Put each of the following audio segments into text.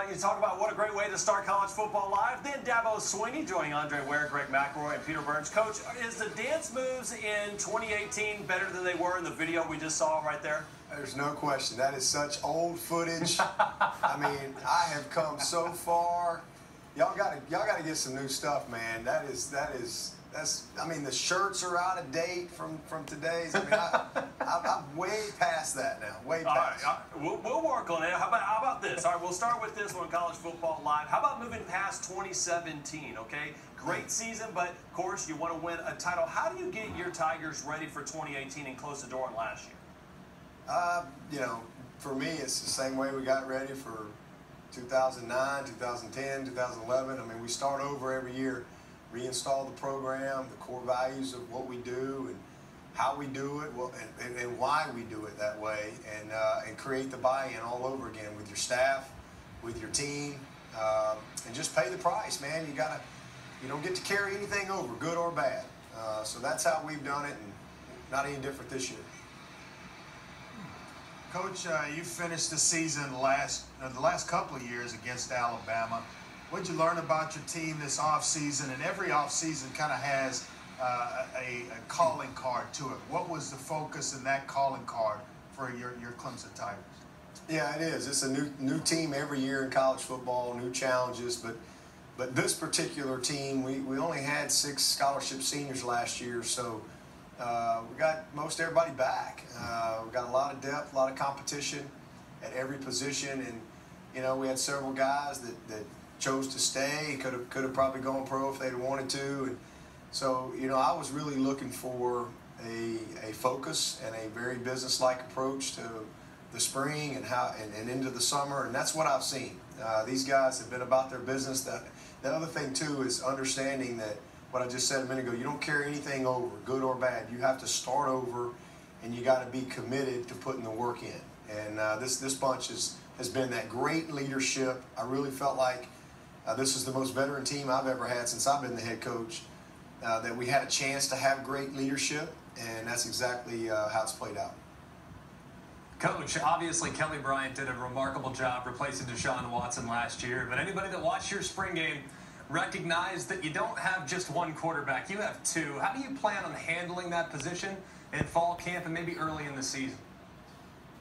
You talk about what a great way to start college football live. Then Dabo swinging, joining Andre Ware, Greg McElroy, and Peter Burns. Coach, is the dance moves in 2018 better than they were in the video we just saw right there? There's no question. That is such old footage. I mean, I have come so far. Y'all gotta get some new stuff, man. I mean, the shirts are out of date from today's. I mean, I'm way past that now. Way past. All right, we'll work on it. How about this? All right, we'll start with this one, College Football Live. How about moving past 2017, okay? Great season, but, of course, you want to win a title. How do you get your Tigers ready for 2018 and close the door on last year? You know, for me, it's the same way we got ready for 2009, 2010, 2011. I mean, we start over every year. Reinstall the program, the core values of what we do and how we do it, and why we do it that way, and create the buy-in all over again with your staff, with your team, and just pay the price, man. You don't get to carry anything over, good or bad. So that's how we've done it, and not any different this year. Coach, you finished the season the last couple of years against Alabama. What did you learn about your team this offseason? And every offseason kind of has a calling card to it. What was the focus in that calling card for your Clemson Tigers? Yeah, it is. It's a new team every year in college football, new challenges. But this particular team, we only had 6 scholarship seniors last year, so we got most everybody back. We got a lot of depth, a lot of competition at every position, and you know, we had several guys that chose to stay. Could have probably gone pro if they'd wanted to, and so you know, I was really looking for a focus and a very business-like approach to the spring and into the summer, and that's what I've seen. These guys have been about their business. The other thing too is understanding that what I just said a minute ago. You don't carry anything over, good or bad. You have to start over, and you got to be committed to putting the work in. And this bunch has been that great leadership. I really felt like this is the most veteran team I've ever had since I've been the head coach, that we had a chance to have great leadership, and that's exactly how it's played out. Coach, obviously Kelly Bryant did a remarkable job replacing Deshaun Watson last year, but anybody that watched your spring game recognized that you don't have just one quarterback, you have 2. How do you plan on handling that position in fall camp and maybe early in the season?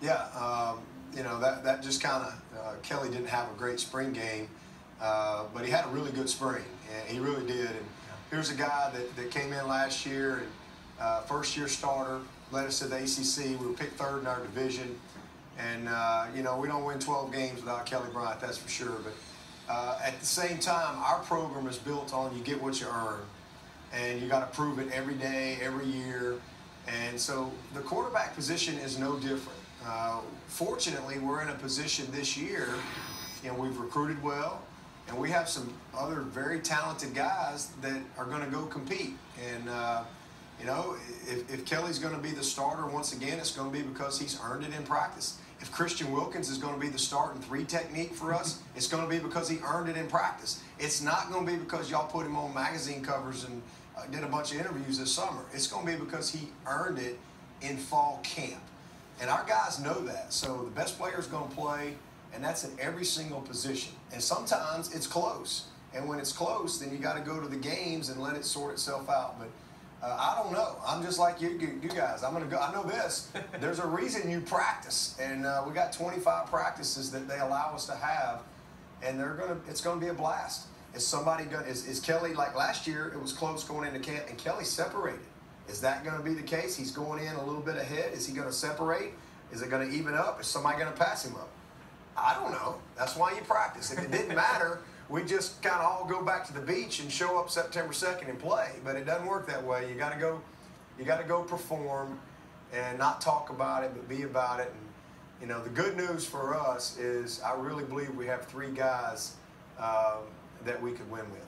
Yeah, you know, that just kind of, Kelly didn't have a great spring game, but he had a really good spring, and he really did. And here's a guy that came in last year and first-year starter, led us to the ACC. We were picked 3rd in our division, and you know, we don't win 12 games without Kelly Bryant, that's for sure. But at the same time, our program is built on you get what you earn, and you got to prove it every day, every year. And so the quarterback position is no different. Fortunately, we're in a position this year, you know, we've recruited well, and we have some other very talented guys that are going to go compete. And you know, if Kelly's going to be the starter once again, it's going to be because he's earned it in practice. If Christian Wilkins is going to be the start and 3 technique for us, it's going to be because he earned it in practice. It's not going to be because y'all put him on magazine covers and did a bunch of interviews this summer. It's going to be because he earned it in fall camp. And our guys know that. So the best player is going to play, and that's in every single position. And sometimes it's close. And when it's close, then you got to go to the games and let it sort itself out. But I don't know. I'm just like you guys. I'm going to go. I know this. There's a reason you practice, and we got 25 practices that they allow us to have, and it's going to be a blast. Is Kelly, like last year, it was close going into camp, and Kelly separated. Is that going to be the case? He's going in a little bit ahead. Is he going to separate? Is it going to even up? Is somebody going to pass him up? I don't know. That's why you practice. If it didn't matter, we just kind of all go back to the beach and show up September 2nd and play. But it doesn't work that way. You got to go perform and not talk about it, but be about it. And you know, the good news for us is I really believe we have 3 guys that we could win with.